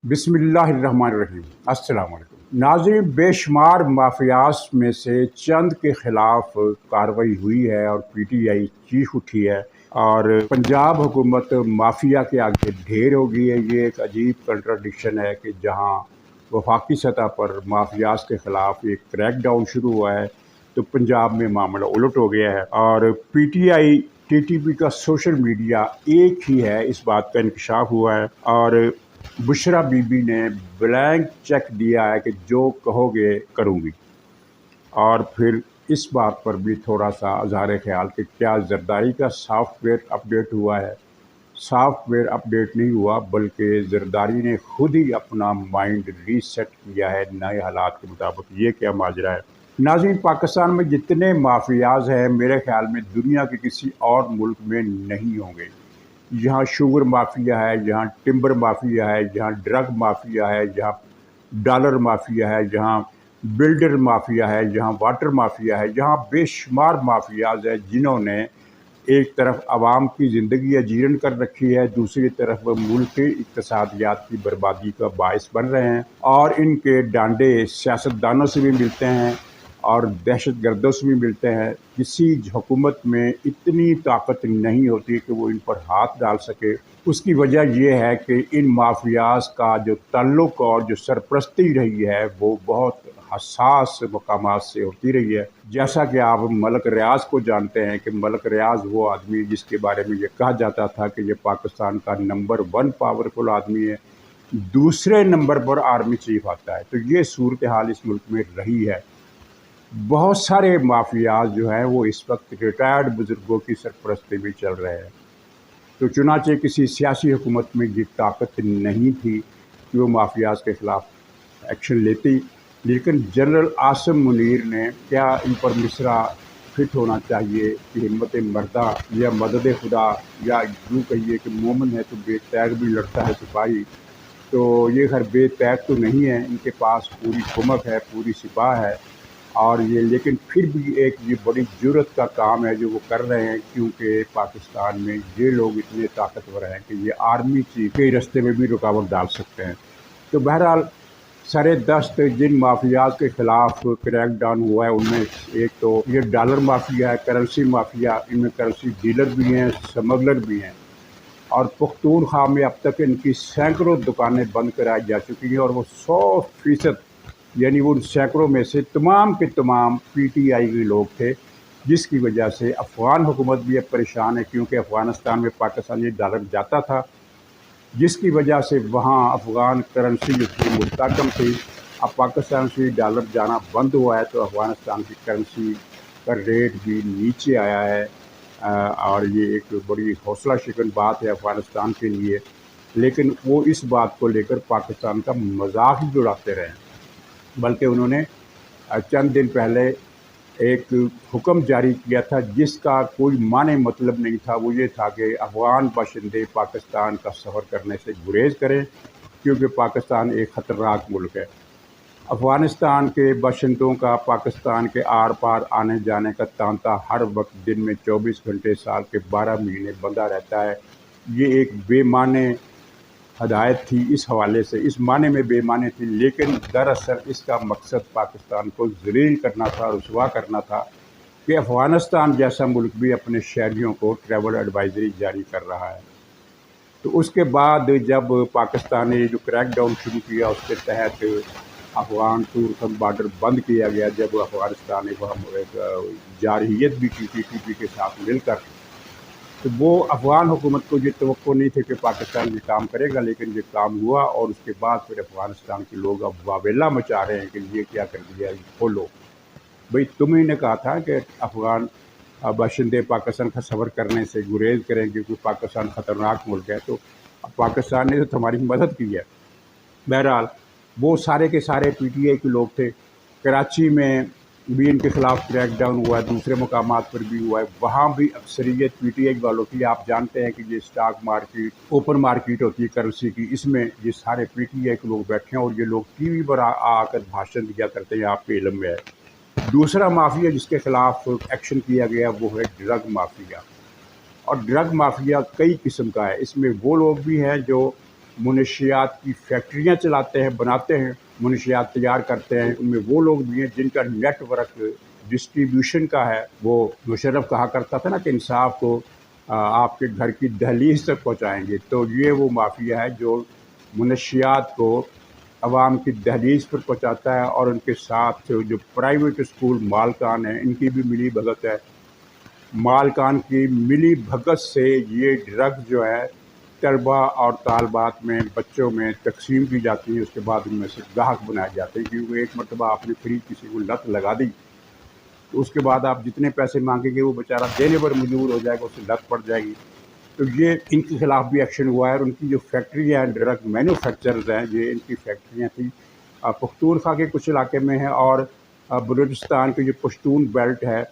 बिस्मिल्लाहिर्रहमानिर्रहीम। अस्सलाम वालेकुम नाज़रीन, बेशुमार माफियास में से चंद के ख़िलाफ़ कार्रवाई हुई है और पीटीआई चीख उठी है और पंजाब हुकूमत माफिया के आगे ढेर हो गई है। ये एक अजीब कंट्राडिक्शन है कि जहां वफाकी सतह पर माफियास के ख़िलाफ़ एक क्रैकडाउन शुरू हुआ है तो पंजाब में मामला उलट हो गया है और पीटीआई टीटीपी का सोशल मीडिया एक ही है, इस बात का इंकशाफ हुआ है। और बुशरा बीबी ने ब्लैंक चेक दिया है कि जो कहोगे करूँगी। और फिर इस बात पर भी थोड़ा सा इज़हार ख्याल कि क्या जरदारी का सॉफ्टवेयर अपडेट हुआ है। सॉफ्टवेयर अपडेट नहीं हुआ, बल्कि जरदारी ने खुद ही अपना माइंड रीसेट किया है नए हालात के मुताबिक। ये क्या माजरा है नाज़रीन? पाकिस्तान में जितने माफियाज हैं मेरे ख्याल में दुनिया के किसी और मुल्क में नहीं होंगे। यहाँ शुगर माफिया है, यहाँ टिम्बर माफिया है, यहाँ ड्रग माफिया है, यहाँ डॉलर माफिया है, यहाँ बिल्डर माफिया है, यहाँ वाटर माफिया है, यहाँ बेशुमार माफियाज हैं जिन्होंने एक तरफ आवाम की ज़िंदगी अजीरन कर रखी है, दूसरी तरफ वो मुल्क के इक़्तिसादियात की बर्बादी का बायस बन रहे हैं। और इनके डांडे सियासतदानों से भी मिलते हैं और दहशत गर्दों से भी मिलते हैं। किसी हुकूमत में इतनी ताकत नहीं होती कि वो इन पर हाथ डाल सके। उसकी वजह यह है कि इन माफियाज का जो ताल्लुक़ और जो सरपरस्ती रही है वो बहुत हसास मकामात से होती रही है। जैसा कि आप मलक रियाज को जानते हैं कि मलक रियाज वो आदमी जिसके बारे में ये कहा जाता था कि ये पाकिस्तान का नंबर 1 पावरफुल आदमी है, दूसरे नंबर पर आर्मी चीफ आता है। तो ये सूरत हाल इस मुल्क में रही है। बहुत सारे माफियाज जो हैं वो इस वक्त रिटायर्ड बुजुर्गों की सरपरस्ती में चल रहे हैं। तो चुनाचे किसी सियासी हुकूमत में ये ताकत नहीं थी कि वो माफियाज के ख़िलाफ़ एक्शन लेती, लेकिन जनरल आसिम मुनीर ने क्या इन पर मिसरा फिट होना चाहिए कि हिम्मत मर्दा या मदद खुदा, या यूँ कहिए कि मोमिन है तो बेतैग भी लड़ता है सिपाही। तो ये खैर बेतैग तो नहीं है, इनके पास पूरी कुमक है, पूरी सिपाह है और ये, लेकिन फिर भी एक ये बड़ी जुर्रत का काम है जो वो कर रहे हैं, क्योंकि पाकिस्तान में ये लोग इतने ताकतवर हैं कि ये आर्मी चीफ के रास्ते में भी रुकावट डाल सकते हैं। तो बहरहाल सरे दस्त जिन माफियाज के ख़िलाफ़ क्रैकडाउन हुआ है उनमें एक तो ये डॉलर माफिया है, करेंसी माफिया। इनमें करेंसी डीलर भी हैं, स्मगलर भी हैं। और पख्तूनख्वा में अब तक इनकी सैकड़ों दुकानें बंद कराई जा चुकी हैं और वो 100% यानी वो सैकड़ों में से तमाम के तमाम पीटीआई के लोग थे, जिसकी वजह से अफ़गान हुकूमत भी अब परेशान है, क्योंकि अफ़गानिस्तान में पाकिस्तानी डॉलर जाता था, जिसकी वजह से वहाँ अफ़गान करेंसी जो थी मुस्तकम थी। अब पाकिस्तान से डॉलर जाना बंद हुआ है तो अफ़गानिस्तान की करेंसी का रेट भी नीचे आया है। और ये एक बड़ी हौसला शिकन बात है अफ़गानिस्तान के लिए, लेकिन वो इस बात को लेकर पाकिस्तान का मजाक ही उड़ाते रहे। बल्कि उन्होंने चंद दिन पहले एक हुक्म जारी किया था जिसका कोई माने मतलब नहीं था। वो ये था कि अफ़गान बाशिंदे पाकिस्तान का सफ़र करने से गुरेज करें, क्योंकि पाकिस्तान एक ख़तरनाक मुल्क है। अफ़गानिस्तान के बाशिंदों का पाकिस्तान के आर पार आने जाने का तांता हर वक्त दिन में 24 घंटे साल के 12 महीने बंधा रहता है। ये एक बेमाने हदायत थी, इस हवाले से इस माने में बेमाने थी, लेकिन दरअसल इसका मकसद पाकिस्तान को ज़लील करना था, रुसवा करना था कि अफ़गानिस्तान जैसा मुल्क भी अपने शहरियों को ट्रैवल एडवाइजरी जारी कर रहा है। तो उसके बाद जब पाकिस्तान ने जो क्रैकडाउन शुरू किया उसके तहत अफ़गान तुर्क बॉर्डर बंद किया गया, जब अफ़गानिस्तान ने वह जारहियत भी की टीटीपी के साथ मिलकर, तो वो अफ़गान हुकूमत को ये तवक्को नहीं थी कि पाकिस्तान ये काम करेगा, लेकिन ये काम हुआ। और उसके बाद फिर अफ़गानिस्तान के लोग अब वावेला मचा रहे हैं कि ये क्या कर दिया, खोलो भाई। तुम्ही ने कहा था कि अफ़गान बाशिंदे पाकिस्तान का सफ़र करने से गुरेज करें क्योंकि पाकिस्तान ख़तरनाक मुल्क है, तो पाकिस्तान ने तो तुम्हारी मदद की है। बहरहाल वो सारे के सारे पीटीआई के लोग थे। कराची में भी इनके ख़िलाफ़ क्रैकडाउन हुआ है, दूसरे मकामात पर भी हुआ है, वहाँ भी अक्सरियत पीटीआई वालों की। आप जानते हैं कि ये स्टॉक मार्केट ओपन मार्केट होती है करेंसी की, इसमें ये सारे पीटीआई के लोग बैठे हैं और ये लोग टीवी पर आकर भाषण दिया करते हैं, आपके इल्म में है। दूसरा माफिया जिसके ख़िलाफ़ एक्शन किया गया वो है ड्रग माफिया। और ड्रग माफिया कई किस्म का है। इसमें वो लोग भी हैं जो منشیات کی فیکٹریاں چلاتے ہیں، بناتے ہیں، منشیات تیار کرتے ہیں، ان میں وہ لوگ بھی ہیں جن کا نیٹ ورک ڈسٹریبیوشن کا ہے۔ وہ مشرف کہا کرتا تھا نا کہ انصاف کو آپ کے گھر کی دہلیز تک پہنچائیں گے، تو یہ وہ مافیا ہے جو منشیات کو عوام کی دہلیز پر پہنچاتا ہے، اور ان کے ساتھ جو پرائیویٹ اسکول مالکان ہیں ان کی بھی ملی بھگت ہے۔ مالکان کی ملی بھگت سے یہ ڈرگ جو ہے طلبہ اور طالبات میں، بچوں میں تقسیم کی جاتی ہے، اس کے بعد ان میں سے گاہک بنائے جاتے ہیں، کیونکہ ایک مرتبہ آپ نے فری کسی کو لت لگا دی تو اس کے بعد آپ جتنے پیسے مانگیں گے وہ بیچارہ دینے پر مجبور ہو جائے گا، اسے لت پڑ جائے گی۔ تو یہ ان کے خلاف بھی ایکشن ہوا ہے، اور ان کی جو فیکٹری ہیں ڈرگ مینوفیکچرز ہیں، یہ ان کی فیکٹریاں تھیں پختونخوا کے کچھ علاقے میں ہیں، اور بلوچستان کی جو پشتون بیلٹ ہے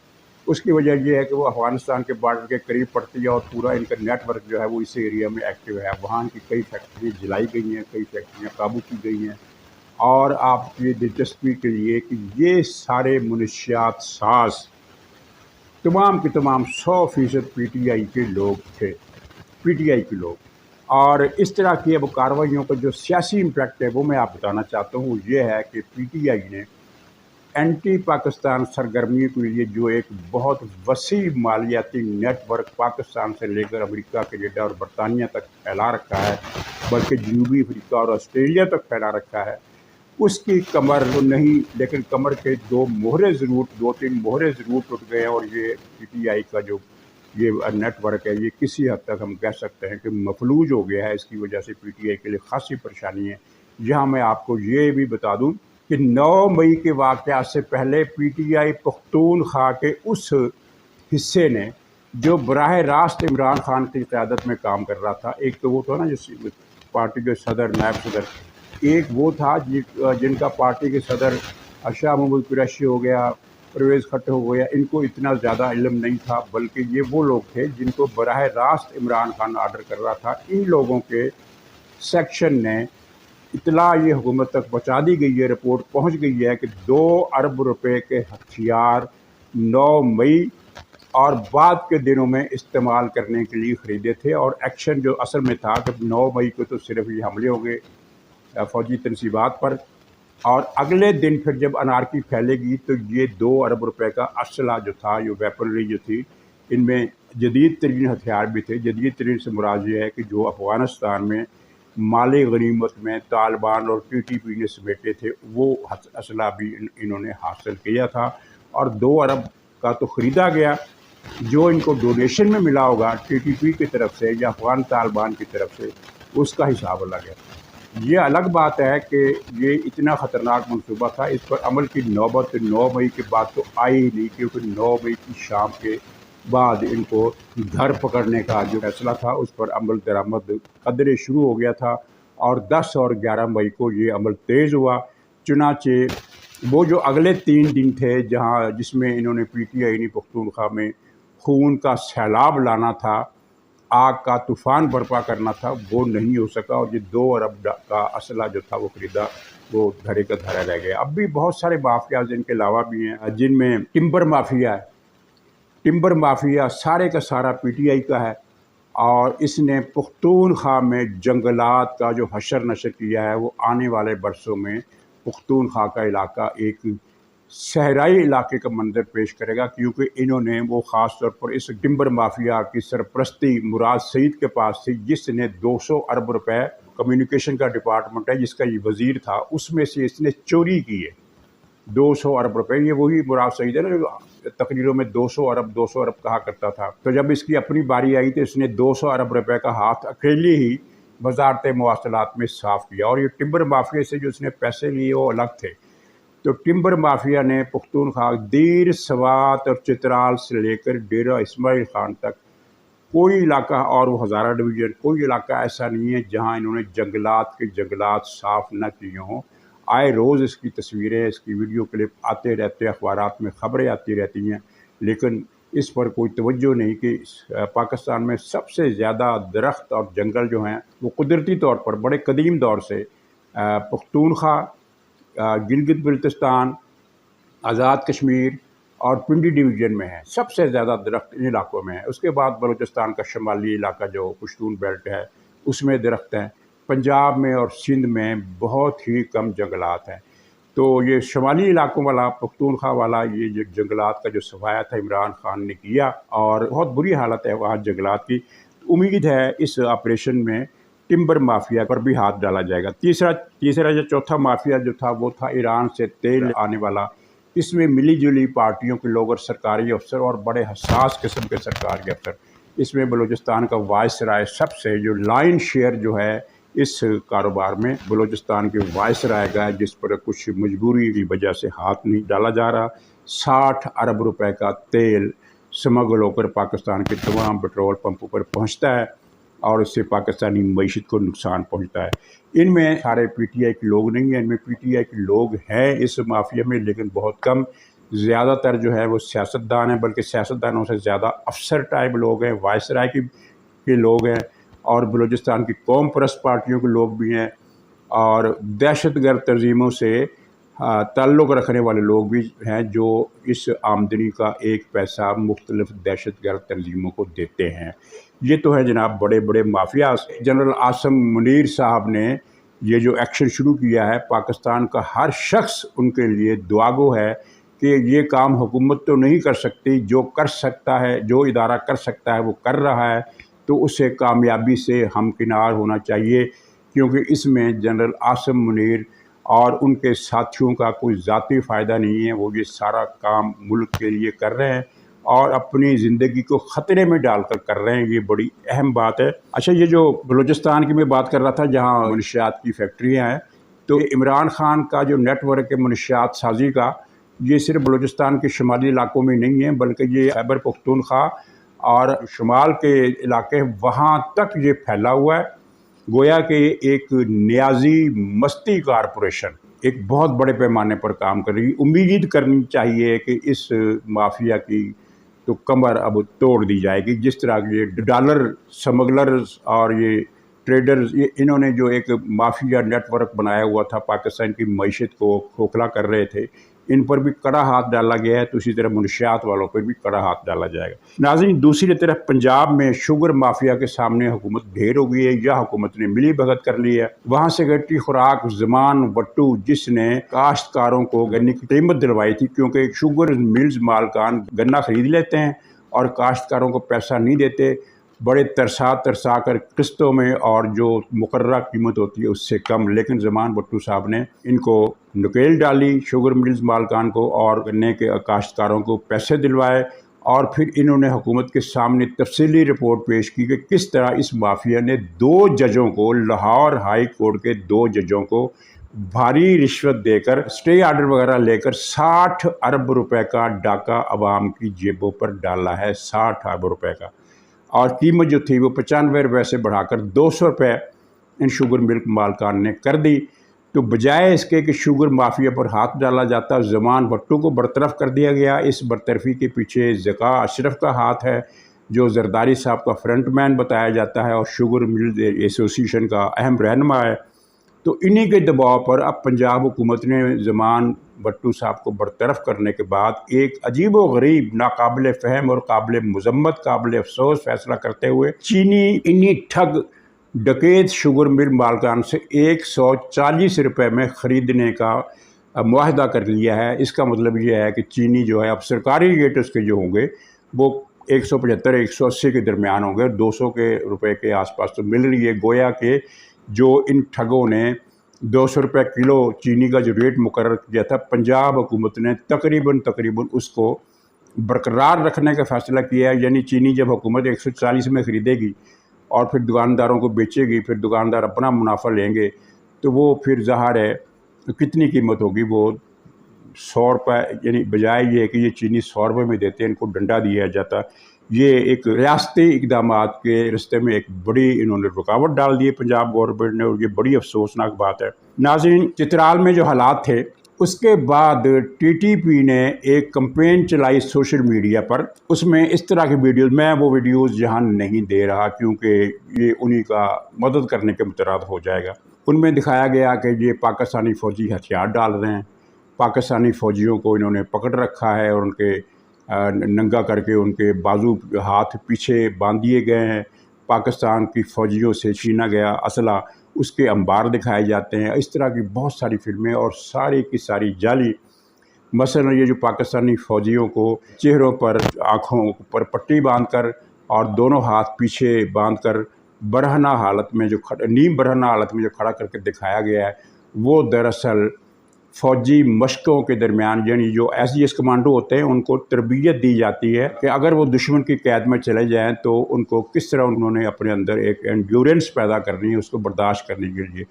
اس کی وجہ یہ ہے کہ وہ افغانستان کے بارڈر کے قریب پڑتی ہے، اور پورا ان کا نیٹ ورک جو ہے وہ اس ایریا میں ایکٹیو ہے۔ وہاں کی کئی فیکٹریاں جلائی گئی ہیں، کئی فیکٹریاں قابو کی گئی ہیں، اور آپ کی دلچسپی کے لیے کہ یہ سارے منشیات ساز تمام کے تمام 100% پی ٹی آئی کے لوگ تھے، پی ٹی آئی کے لوگ۔ اور اس طرح کی اب کارروائیوں کا جو سیاسی امپیکٹ ہے وہ میں آپ بتانا چاہتا ہوں، یہ ہے کہ پی ٹی آئی نے اینٹی پاکستان سرگرمیوں کے لیے جو ایک بہت وسیع مالیاتی نیٹ ورک پاکستان سے لے کر امریکہ، کینیڈا اور برطانیہ تک پھیلا رکھا ہے، بلکہ جنوبی افریقہ اور آسٹریلیا تک پھیلا رکھا ہے، اس کی کمر تو نہیں، لیکن کمر کے دو تین مہرے ضرور ٹوٹ گئے ہیں، اور یہ پی ٹی آئی کا جو یہ نیٹ ورک ہے یہ کسی حد تک ہم کہہ سکتے ہیں کہ مفلوج ہو گیا ہے۔ اس کی وجہ سے پی ٹی آئی کے لیے خاصی پریشانی ہے۔ یہاں میں آپ کو یہ بھی بتا دوں کہ 9 مئی کے واقعات سے پہلے پی ٹی آئی پختونخوا کے اس حصے نے جو براہ راست عمران خان کی قیادت میں کام کر رہا تھا، ایک تو وہ تھا نا جس پارٹی کے صدر، نائب صدر، ایک وہ تھا جن کا پارٹی کے صدر شاہ محمود قریشی ہو گیا، پرویز خٹک ہو گیا، ان کو اتنا زیادہ علم نہیں تھا، بلکہ یہ وہ لوگ تھے جن کو براہ راست عمران خان آرڈر کر رہا تھا۔ ان لوگوں کے سیکشن نے اطلاع یہ حکومت تک پہنچا دی گئی ہے، رپورٹ پہنچ گئی ہے کہ 2 ارب روپے کے ہتھیار 9 مئی اور بعد کے دنوں میں استعمال کرنے کے لیے خریدے تھے، اور ایکشن جو اصل میں تھا کہ 9 مئی کو تو صرف یہ حملے ہوں گے فوجی تنصیبات پر، اور اگلے دن پھر جب انارکی پھیلے گی تو یہ 2 ارب روپے کا اسلحہ جو تھا، یہ ویپنری جو تھی، ان میں جدید ترین ہتھیار بھی تھے۔ جدید ترین سے مراد یہ ہے کہ جو افغانستان میں مالی غنیمت میں طالبان اور ٹی ٹی پی نے سمیٹے تھے، وہ اسلحہ بھی انہوں نے حاصل کیا تھا، اور 2 ارب کا تو خریدا گیا۔ جو ان کو ڈونیشن میں ملا ہوگا ٹی ٹی پی کی طرف سے یا افغان طالبان کی طرف سے، اس کا حساب الگ ہے۔ یہ الگ بات ہے کہ یہ اتنا خطرناک منصوبہ تھا، اس پر عمل کی نوبت 9 مئی کے بعد تو آئی ہی نہیں، کیونکہ 9 مئی کی شام کے بعد ان کو گھر پکڑنے کا جو فیصلہ تھا اس پر عمل درآمد قدرے شروع ہو گیا تھا، اور 10 اور 11 مئی کو یہ عمل تیز ہوا۔ چنانچہ وہ جو اگلے 3 دن تھے جس میں انہوں نے پی ٹی آئی نے پختونخوا میں خون کا سیلاب لانا تھا، آگ کا طوفان برپا کرنا تھا، وہ نہیں ہو سکا، اور یہ 2 ارب کا اسلحہ جو تھا وہ خریدا، وہ دھرے کا دھرا رہ گیا۔ اب بھی بہت سارے مافیاز ان کے علاوہ بھی ہیں، جن میں ٹمبر مافیا ہے۔ ٹمبر مافیا سارے کا سارا پی ٹی آئی کا ہے، اور اس نے پختونخوا میں جنگلات کا جو حشر نشر کیا ہے، وہ آنے والے برسوں میں پختونخوا کا علاقہ ایک صحرائی علاقے کا منظر پیش کرے گا، کیونکہ انہوں نے وہ خاص طور پر اس ٹمبر مافیا کی سرپرستی مراد سعید کے پاس تھی، جس نے 200 ارب روپے، کمیونیکیشن کا ڈپارٹمنٹ ہے جس کا یہ وزیر تھا، اس میں سے اس نے چوری کی ہے 200 ارب روپے۔ یہ وہی مراد سعید ہے نا جو تقریروں میں 200 ارب کہا کرتا تھا۔ تو جب اس کی اپنی باری آئی تو اس نے 200 ارب روپے کا ہاتھ اکیلے ہی وزارت مواصلات میں صاف کیا، اور یہ ٹمبر مافیا سے جو اس نے پیسے لیے وہ الگ تھے۔ تو ٹمبر مافیا نے پختونخوا دیر، سوات اور چترال سے لے کر ڈیرہ اسماعیل خان تک کوئی علاقہ، اور وہ ہزارہ ڈویژن، کوئی علاقہ ایسا نہیں ہے جہاں انہوں نے جنگلات صاف نہ کیے ہوں۔ آئے روز اس کی تصویریں، اس کی ویڈیو کلپ آتے رہتے، اخبارات میں خبریں آتی رہتی ہیں، لیکن اس پر کوئی توجہ نہیں کہ پاکستان میں سب سے زیادہ درخت اور جنگل جو ہیں وہ قدرتی طور پر بڑے قدیم دور سے پختونخوا، گلگت بلتستان، آزاد کشمیر اور پنڈی ڈویژن میں ہے۔ سب سے زیادہ درخت ان علاقوں میں ہیں۔ اس کے بعد بلوچستان کا شمالی علاقہ جو پشتون بیلٹ ہے اس میں درخت ہیں، पंजाब में और सिंध में बहुत ही कम जंगलात हैं। तो ये शुमाली इलाकों वाला पख्तूनख्वा वाला ये जो जंगलात का जो सफाया था इमरान खान ने किया, और बहुत बुरी हालत है वहाँ जंगलात की। उम्मीद है इस ऑपरेशन में टिम्बर माफिया पर भी हाथ डाला जाएगा। तीसरा या चौथा माफिया जो था वो था ईरान से तेल आने वाला। इसमें मिली जुली पार्टियों के लोग और सरकारी अफसर और बड़े हसास किस्म के सरकारी अफसर, इसमें बलूचिस्तान का वायसराय सबसे जो लाइन शेयर जो है इस कारोबार में बलूचिस्तान के वायसराय का, जिस पर कुछ मजबूरी की वजह से हाथ नहीं डाला जा रहा। 60 अरब रुपए का तेल स्मगल होकर पाकिस्तान के तमाम पेट्रोल पंपों पर पहुंचता है और इससे पाकिस्तानी मईशत को नुकसान पहुंचता है। इनमें सारे पीटीआई के लोग नहीं हैं, इनमें पीटीआई के लोग हैं इस माफिया में, लेकिन बहुत कम। ज़्यादातर जो है वो सियासतदान हैं, बल्कि सियासतदानों से ज़्यादा अफसर टाइप लोग हैं, वायसराय के लोग हैं, और बलूचिस्तान की कौम परस्त पार्टियों के लोग भी हैं, और दहशतगर्द तंजीमों से ताल्लुक़ रखने वाले लोग भी हैं जो इस आमदनी का एक पैसा मुख्तलिफ दहशतगर्द तंजीमों को देते हैं। ये तो है जनाब बड़े बड़े माफिया। जनरल आसिम मुनीर साहब ने ये जो एक्शन शुरू किया है, पाकिस्तान का हर शख्स उनके लिए दुआगो है कि ये काम हुकूमत तो नहीं कर सकती, जो कर सकता है, जो इदारा कर सकता है वो कर रहा है, तो उसे कामयाबी से हमकिनार होना चाहिए, क्योंकि इसमें जनरल आसिम मुनीर और उनके साथियों का कोई ज़ाती फ़ायदा नहीं है। वो ये सारा काम मुल्क के लिए कर रहे हैं और अपनी ज़िंदगी को ख़तरे में डालकर कर रहे हैं। ये बड़ी अहम बात है। अच्छा, ये जो बलूचिस्तान की मैं बात कर रहा था जहाँ मनशियात की फैक्ट्रियाँ हैं, तो इमरान खान का जो नेटवर्क है मनशियात साजी का, ये सिर्फ बलूचिस्तान के शुमाली इलाकों में नहीं है, बल्कि ये खैबर पख्तूनख्वा और शुमाल के इलाके वहाँ तक ये फैला हुआ है। गोया कि एक न्याजी मस्ती कारपोरेशन एक बहुत बड़े पैमाने पर काम कर रही है। उम्मीद करनी चाहिए कि इस माफिया की तो कमर अब तोड़ दी जाएगी। जिस तरह के ये डॉलर स्मगलर्स और ये ट्रेडर्स, ये इन्होंने जो एक माफिया नेटवर्क बनाया हुआ था, पाकिस्तान की मईशत को खोखला कर रहे थे, इन पर भी कड़ा हाथ डाला गया है, तो इसी तरह मुनशियात वालों पर भी कड़ा हाथ डाला जाएगा। नाज़रीन, दूसरी तरफ पंजाब में शुगर माफिया के सामने हुकूमत ढेर हो गई है, या हुकूमत ने मिली भगत कर ली है। वहाँ सेक्रेटरी खुराक ज़मान वट्टू, जिसने काश्तकारों को गन्ने की कीमत दिलवाई थी, क्योंकि शुगर मिल्स मालकान गन्ना खरीद लेते हैं और काश्तकारों को पैसा नहीं देते, बड़े तरसा कर किस्तों में, और जो मुकर्रर कीमत होती है उससे कम। लेकिन ज़मान भट्टू साहब ने इनको नकेल डाली, शुगर मिल्स मालकान को और गन्ने के काश्तकारों को पैसे दिलवाए, और फिर इन्होंने हुकूमत के सामने तफसीली रिपोर्ट पेश की कि किस तरह इस माफिया ने 2 जजों को, लाहौर हाई कोर्ट के 2 जजों को भारी रिश्वत देकर, स्टे आर्डर वगैरह लेकर 60 अरब रुपए का डाका अवाम की जेबों पर डाला है। 60 अरब रुपए का, और कीमत जो थी वो 95 रुपये से बढ़ाकर 200 रुपये इन शुगर मिल्क मालकान ने कर दी। तो बजाय इसके कि शुगर माफिया पर हाथ डाला जाता, ज़मान भट्टू को बरतरफ कर दिया गया। इस बरतरफी के पीछे ज़का अशरफ का हाथ है, जो जरदारी साहब का फ्रंट मैन बताया जाता है और शुगर मिल एसोसिएशन का अहम रहनुमा है। तो इन्हीं के दबाव पर अब पंजाब हुकूमत ने ज़मान भट्टू साहब को बरतरफ करने के बाद एक अजीब व गरीब, नाकाबिल फ़हम और काबिल मज़म्मत, काबिल अफसोस फैसला करते हुए चीनी इन्हीं ठग डकैत शुगर मिल मालकान से 140 रुपये में ख़रीदने का मुआहदा कर लिया है। इसका मतलब ये है कि चीनी जो है अब सरकारी रेट उसके जो होंगे वो 175-180 के दरमियान होंगे, 200 के रुपये के आसपास तो मिल रही है। गोया के जो इन ठगों ने 200 रुपये किलो चीनी का जो रेट मुकर्रर किया था, पंजाब हुकूमत ने तकरीबन उसको बरकरार रखने का फ़ैसला किया है। यानी चीनी जब हुकूमत 140 में ख़रीदेगी और फिर दुकानदारों को बेचेगी, फिर दुकानदार अपना मुनाफा लेंगे, तो वो फिर ज़ाहिर है कितनी कीमत होगी, वो 100 रुपये, यानी बजाय ये है कि ये चीनी 100 रुपये में देते हैं, इनको डंडा दिया जाता। ये एक रियासती इक़दामात के रिश्ते में एक बड़ी इन्होंने रुकावट डाल दी है पंजाब गवर्नमेंट ने, और ये बड़ी अफसोसनाक बात है। नाज़रीन, चित्राल में जो हालात थे उसके बाद टीटीपी ने एक कैंपेन चलाई सोशल मीडिया पर। उसमें इस तरह की वीडियोज़, मैं वो वीडियोज़ यहाँ नहीं दे रहा क्योंकि ये उन्हीं का मदद करने के मुतराद हो जाएगा। उनमें दिखाया गया कि ये पाकिस्तानी फ़ौजी हथियार डाल रहे हैं, पाकिस्तानी फ़ौजियों को इन्होंने पकड़ रखा है और उनके नंगा करके उनके बाजू हाथ पीछे बांध दिए गए हैं, पाकिस्तान की फ़ौजियों से छीना गया असला اس کے انبار دکھائے جاتے ہیں. اس طرح کی بہت ساری فلمیں اور ساری کی ساری جعلی. مثلا یہ جو پاکستانی فوجیوں کو چہروں پر آنکھوں پر پٹی باندھ کر اور دونوں ہاتھ پیچھے باندھ کر برہنہ حالت میں نیم برہنہ حالت میں جو کھڑا کر کے دکھایا گیا ہے، وہ دراصل فوجی مشقوں کے درمیان یعنی جو SGS کمانڈو ہوتے ہیں ان کو تربیت دی جاتی ہے کہ اگر وہ دشمن کی قید میں چلے جائیں تو ان کو کس طرح انہوں نے اپنے اندر ایک انڈیورنس پیدا کرنی ہے اس کو برداشت کرنے کے لیے.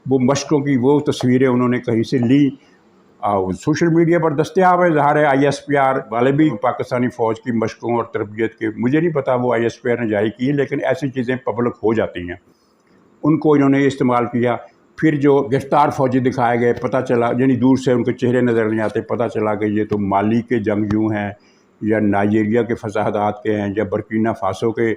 وہ مشقوں کی وہ تصویریں انہوں نے کہیں سے لی، سوشل میڈیا پر دستیاب ہے. ظاہر ہے ISPR والے بھی پاکستانی فوج کی مشقوں اور تربیت کے، مجھے نہیں پتا وہ ISPR نے جاری کی، لیکن ایسی چیزیں پبلک ہو جاتی ہیں. ان کو انہوں نے استعمال کیا. پھر جو گرفتار فوجی دکھائے گئے، پتہ چلا یعنی دور سے ان کے چہرے نظر نہیں آتے، پتہ چلا کہ یہ تو مالی کے جنگجو ہیں یا نائجیریا کے فسادات کے ہیں یا برکینا فاسو کے.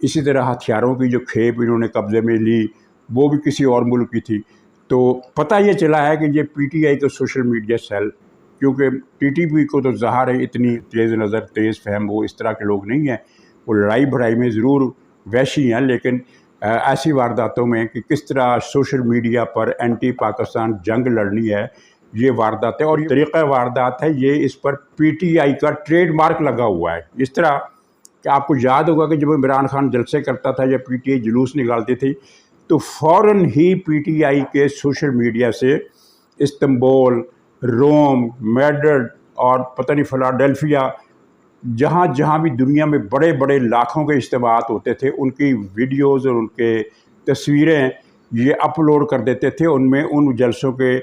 اسی طرح ہتھیاروں کی جو کھیپ انہوں نے قبضے میں لی وہ بھی کسی اور ملک کی تھی. تو پتہ یہ چلا ہے کہ یہ PTI کا سوشل میڈیا سیل، کیونکہ TTP کو تو ظاہر ہے اتنی تیز نظر تیز فہم وہ اس طرح کے لوگ نہیں ہیں. وہ لڑائی بھڑائی میں ضرور وحشی ہیں، لیکن ایسی وارداتوں میں کہ کس طرح سوشل میڈیا پر اینٹی پاکستان جنگ لڑنی ہے، یہ واردات ہے. اور یہ طریقہ واردات ہے، یہ اس پر PTI کا ٹریڈ مارک لگا ہوا ہے. اس طرح کہ آپ کو یاد ہوگا کہ جب عمران خان جلسے کرتا تھا یا PTI جلوس نکالتی تھی تو فوراً ہی PTI کے سوشل میڈیا سے استنبول، روم، میڈرڈ اور پتہ نہیں فلاڈیلفیا، جہاں جہاں بھی دنیا میں بڑے بڑے لاکھوں کے اجتماعات ہوتے تھے، ان کی ویڈیوز اور ان کے تصویریں یہ اپلوڈ کر دیتے تھے. ان میں ان جلسوں کے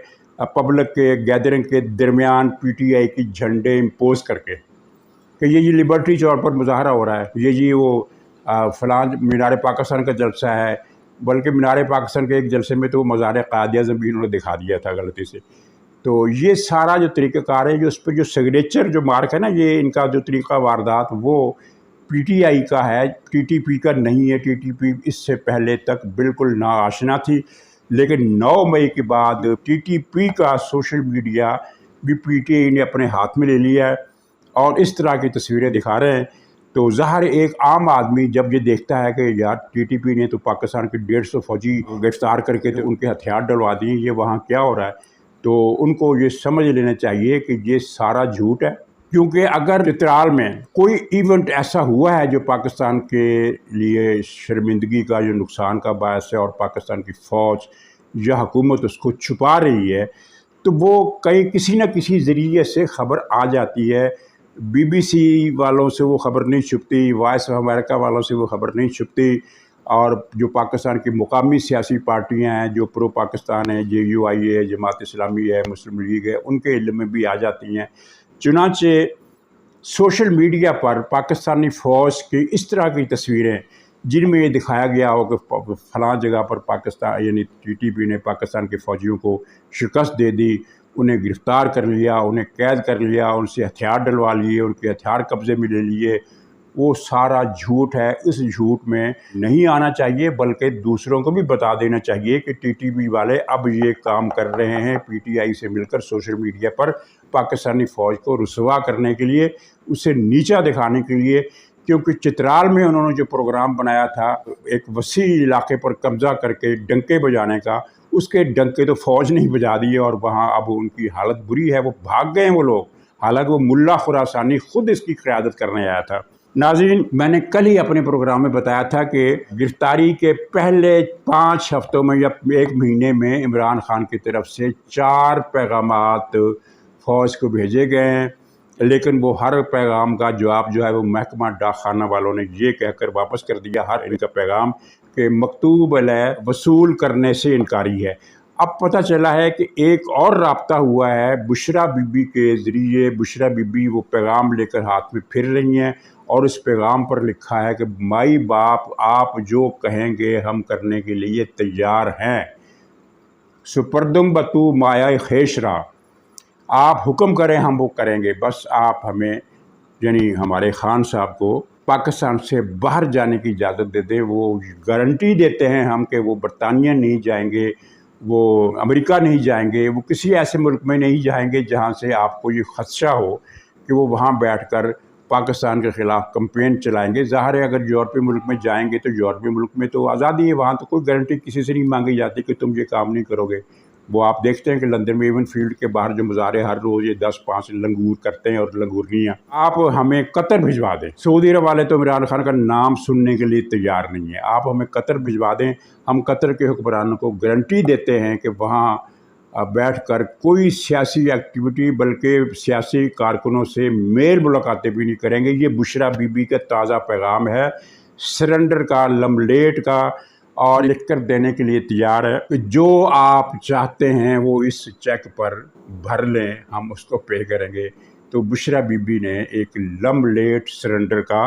پبلک کے گیدرنگ کے درمیان PTI کی جھنڈے امپوز کر کے کہ یہ لبرٹی چوک پر مظاہرہ ہو رہا ہے، یہ وہ فلاں مینار پاکستان کا جلسہ ہے. بلکہ مینار پاکستان کے ایک جلسے میں تو وہ مزار قائد اعظم بھی انہوں نے دکھا دیا تھا غلطی سے. تو یہ سارا جو طریقہ کار ہے، جو اس پہ جو سگنیچر جو مارک ہے نا، یہ ان کا جو طریقہ واردات وہ PTI کا ہے، TTP کا نہیں ہے. TTP اس سے پہلے تک بالکل ناآشنا تھی، لیکن 9 مئی کے بعد TTP کا سوشل میڈیا بھی PTI نے اپنے ہاتھ میں لے لیا ہے اور اس طرح کی تصویریں دکھا رہے ہیں. تو ظاہر ایک عام آدمی جب یہ دیکھتا ہے کہ یار TTP نے تو پاکستان کے 150 فوجی گرفتار کر کے تو ان کے ہتھیار ڈلوا دیے، یہ وہاں کیا ہو رہا ہے، تو ان کو یہ سمجھ لینا چاہیے کہ یہ سارا جھوٹ ہے. کیونکہ اگر چترال میں کوئی ایونٹ ایسا ہوا ہے جو پاکستان کے لیے شرمندگی کا، جو نقصان کا باعث ہے اور پاکستان کی فوج یا حکومت اس کو چھپا رہی ہے، تو وہ کسی نہ کسی ذریعے سے خبر آ جاتی ہے. BBC والوں سے وہ خبر نہیں چھپتی، وائس آف امریکہ والوں سے وہ خبر نہیں چھپتی، اور جو پاکستان کی مقامی سیاسی پارٹیاں ہیں جو پرو پاکستان ہیں، JUI ہے، جماعت اسلامی ہے، مسلم لیگ ہے، ان کے علم میں بھی آ جاتی ہیں. چنانچہ سوشل میڈیا پر پاکستانی فوج کی اس طرح کی تصویریں جن میں یہ دکھایا گیا ہو کہ فلاں جگہ پر پاکستان یعنی TTP نے پاکستان کے فوجیوں کو شکست دے دی، انہیں گرفتار کر لیا، انہیں قید کر لیا، ان سے ہتھیار ڈلوا لیے، ان کے ہتھیار قبضے میں لے لیے، وہ سارا جھوٹ ہے. اس جھوٹ میں نہیں آنا چاہیے، بلکہ دوسروں کو بھی بتا دینا چاہیے کہ TTP والے اب یہ کام کر رہے ہیں PTI سے مل کر سوشل میڈیا پر پاکستانی فوج کو رسوا کرنے کے لیے، اسے نیچا دکھانے کے لیے. کیونکہ چترال میں انہوں نے جو پروگرام بنایا تھا ایک وسیع علاقے پر قبضہ کر کے ڈنکے بجانے کا، اس کے ڈنکے تو فوج نہیں بجا دیے اور وہاں اب ان کی حالت بری ہے، وہ بھاگ گئے ہیں وہ لوگ، حالانکہ وہ ملا خراسانی خود اس کی قیادت کرنے آیا تھا. ناظرین، میں نے کل ہی اپنے پروگرام میں بتایا تھا کہ گرفتاری کے پہلے 5 ہفتوں میں یا 1 مہینے میں عمران خان کی طرف سے 4 پیغامات فوج کو بھیجے گئے ہیں، لیکن وہ ہر پیغام کا جواب جو ہے وہ محکمہ ڈاک خانہ والوں نے یہ کہہ کر واپس کر دیا، ہر ان کا پیغام کہ مکتوب علیہ وصول کرنے سے انکاری ہے. اب پتہ چلا ہے کہ ایک اور رابطہ ہوا ہے بشرا بی بی کے ذریعے. بشرا بی بی وہ پیغام لے کر ہاتھ میں پھر رہی ہیں اور اس پیغام پر لکھا ہے کہ مائی باپ آپ جو کہیں گے ہم کرنے کے لیے تیار ہیں. سپردم بتو مایا خیشرا، آپ حکم کریں ہم وہ کریں گے، بس آپ ہمیں یعنی ہمارے خان صاحب کو پاکستان سے باہر جانے کی اجازت دے دیں. وہ گارنٹی دیتے ہیں ہم کہ وہ برطانیہ نہیں جائیں گے، وہ امریکہ نہیں جائیں گے، وہ کسی ایسے ملک میں نہیں جائیں گے جہاں سے آپ کو یہ خدشہ ہو کہ وہ وہاں بیٹھ کر पाकिस्तान के ख़िलाफ़ कैंपेन चलाएंगे। ज़ाहिर है अगर यूरोपीय मुल्क में जाएंगे तो यूरोपीय मुल्क में तो आज़ादी है, वहाँ तो कोई गारंटी किसी से नहीं मांगी जाती कि तुम ये काम नहीं करोगे। वो आप देखते हैं कि लंदन में इवन फील्ड के बाहर जो मुजाहरे हर रोज़ ये 10-5 लंगूर करते हैं और लंगूरनियाँ। आप हमें कतर भिजवा दें, सऊदी अरब वाले तो इमरान खान का नाम सुनने के लिए तैयार नहीं है। आप हमें कतर भिजवा दें, हम कतर के हुक्मरानों को गारंटी देते हैं कि वहाँ बैठकर कोई सियासी एक्टिविटी बल्कि सियासी कारकुनों से मेल मुलाकातें भी नहीं करेंगे। ये बुशरा बीबी का ताज़ा पैगाम है, सरेंडर का, लमलेट का, और लिख कर देने के लिए तैयार है कि जो आप चाहते हैं वो इस चेक पर भर लें, हम उसको पे करेंगे। तो बुशरा बीबी ने एक लमलेट सरेंडर का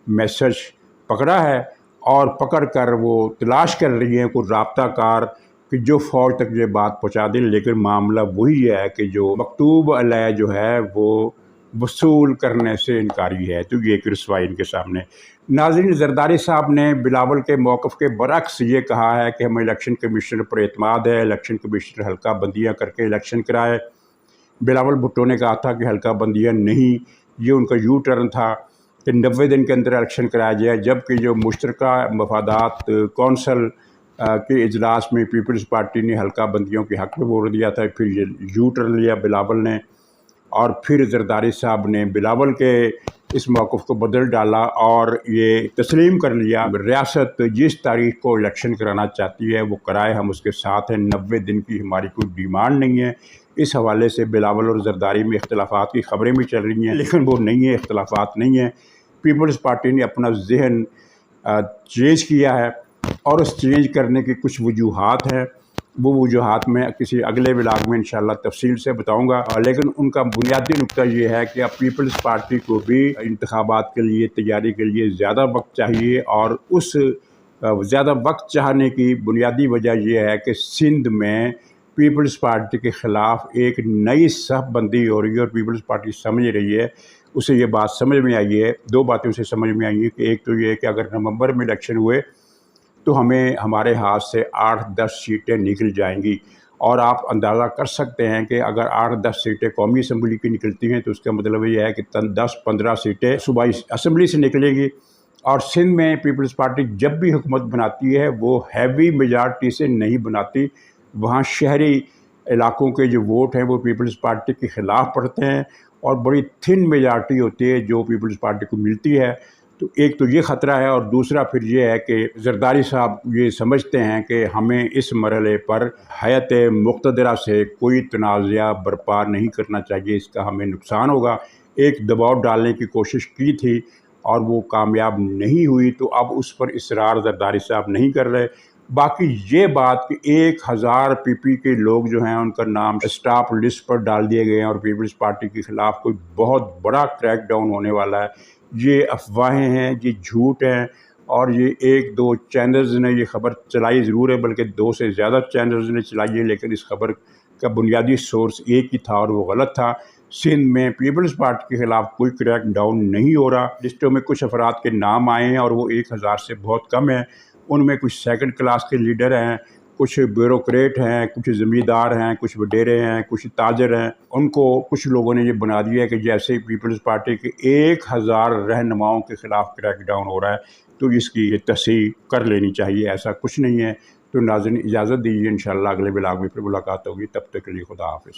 मैसेज पकड़ा है और पकड़ कर वो तलाश कर रही है कोई राब्ताकार कि जो फ़ौज तक ये बात पहुंचा दे। लेकिन मामला वही है कि जो मकतूब अलैह जो है वो वसूल करने से इनकारी है। तो ये एक रसवाई इनके सामने। नाज़रीन, ज़रदारी साहब ने बिलावल के मौक़िफ़ के बरक्स ये कहा है कि हमें इलेक्शन कमीशनर पर एतमाद है, इलेक्शन कमीशनर हल्का बंदियाँ करके इलेक्शन कराए। बिलावल भुट्टो ने कहा था कि हल्का बंदियाँ नहीं, ये उनका यू टर्न था कि 90 दिन के अंदर इलेक्शन कराया जाए, जबकि जो मुश्तरका मफादात कौंसल के इजलास में पीपल्स पार्टी ने हल्का बंदियों के हक़ में वोट दिया था। फिर ये यू टर्न लिया बिलावल ने, और फिर ज़रदारी साहब ने बिलावल के इस मौक़िफ़ को बदल डाला और ये तस्लीम कर लिया रियासत जिस तारीख़ को इलेक्शन कराना चाहती है वो कराए, हम उसके साथ हैं। 90 दिन की हमारी कोई डिमांड नहीं है। इस हवाले से बिलावल और ज़रदारी में इख्तिलाफ़ात की ख़बरें भी चल रही हैं, लेकिन वो नहीं है, इख्तिलाफ़ात नहीं है। पीपल्स पार्टी ने अपना जहन चेंज किया है और उस चेंज करने की कुछ वजूहात हैं। वो वजूहात मैं किसी अगले व्लॉग में इंशाल्लाह तफसील से बताऊंगा। लेकिन उनका बुनियादी नुक्ता ये है कि अब पीपल्स पार्टी को भी इंतखाबात के लिए तैयारी के लिए ज़्यादा वक्त चाहिए, और उस ज़्यादा वक्त चाहने की बुनियादी वजह यह है कि सिंध में पीपल्स पार्टी के ख़िलाफ़ एक नई सफ़बंदी हो रही है और पीपल्स पार्टी समझ रही है, उसे ये बात समझ में आई है। दो बातें उसे समझ में आई है कि एक तो ये है कि अगर नवंबर में इलेक्शन हुए तो हमें हमारे हाथ से 8-10 सीटें निकल जाएंगी, और आप अंदाज़ा कर सकते हैं कि अगर 8-10 सीटें कौमी असम्बली की निकलती हैं तो उसका मतलब ये है कि 10-15 सीटें सूबाई असम्बली से निकलेंगी। और सिंध में पीपल्स पार्टी जब भी हुकूमत बनाती है वो हैवी मेजॉरिटी से नहीं बनाती, वहाँ शहरी इलाकों के जो वोट हैं वो पीपल्स पार्टी के ख़िलाफ़ पड़ते हैं और बड़ी थिन मेजॉरिटी होती है जो पीपल्स पार्टी को मिलती है। तो एक तो ये ख़तरा है, और दूसरा फिर ये है कि ज़रदारी साहब ये समझते हैं कि हमें इस मरहले पर हयात मुक़्तदरा से कोई तनाज़ा बर्पा नहीं करना चाहिए, इसका हमें नुकसान होगा। एक दबाव डालने की कोशिश की थी और वो कामयाब नहीं हुई, तो अब उस पर इसरार ज़रदारी साहब नहीं कर रहे। बाकी ये बात कि 1000 पीपी के लोग जो हैं उनका नाम स्टाफ लिस्ट पर डाल दिए गए हैं और पीपल्स पार्टी के ख़िलाफ़ कोई बहुत बड़ा क्रैक डाउन होने वाला है, ये अफवाहें हैं, ये झूठ हैं। और ये 1-2 चैनल्स ने ये ख़बर चलाई ज़रूर है, बल्कि 2 से ज़्यादा चैनल्स ने चलाई है, लेकिन इस खबर का बुनियादी सोर्स एक ही था और वो गलत था। सिंध में पीपल्स पार्टी के ख़िलाफ़ कोई क्रैक डाउन नहीं हो रहा। लिस्टों में कुछ अफराद के नाम आए हैं और वो 1000 से बहुत कम है। उनमें कुछ सेकंड क्लास के लीडर हैं, कुछ ब्यूरोक्रेट हैं, कुछ ज़मींदार हैं, कुछ वडेरे हैं, कुछ ताजर हैं। उनको कुछ लोगों ने ये बना दिया है कि जैसे पीपल्स पार्टी के 1000 रहनुमाओं के ख़िलाफ़ क्रैकडाउन हो रहा है तो इसकी ये तस्दीक़ कर लेनी चाहिए, ऐसा कुछ नहीं है। तो नाज़रीन, इजाज़त दीजिए, इंशाअल्लाह अगले व्लॉग में फिर मुलाकात होगी। तब तक के लिए खुदा हाफ़िज़।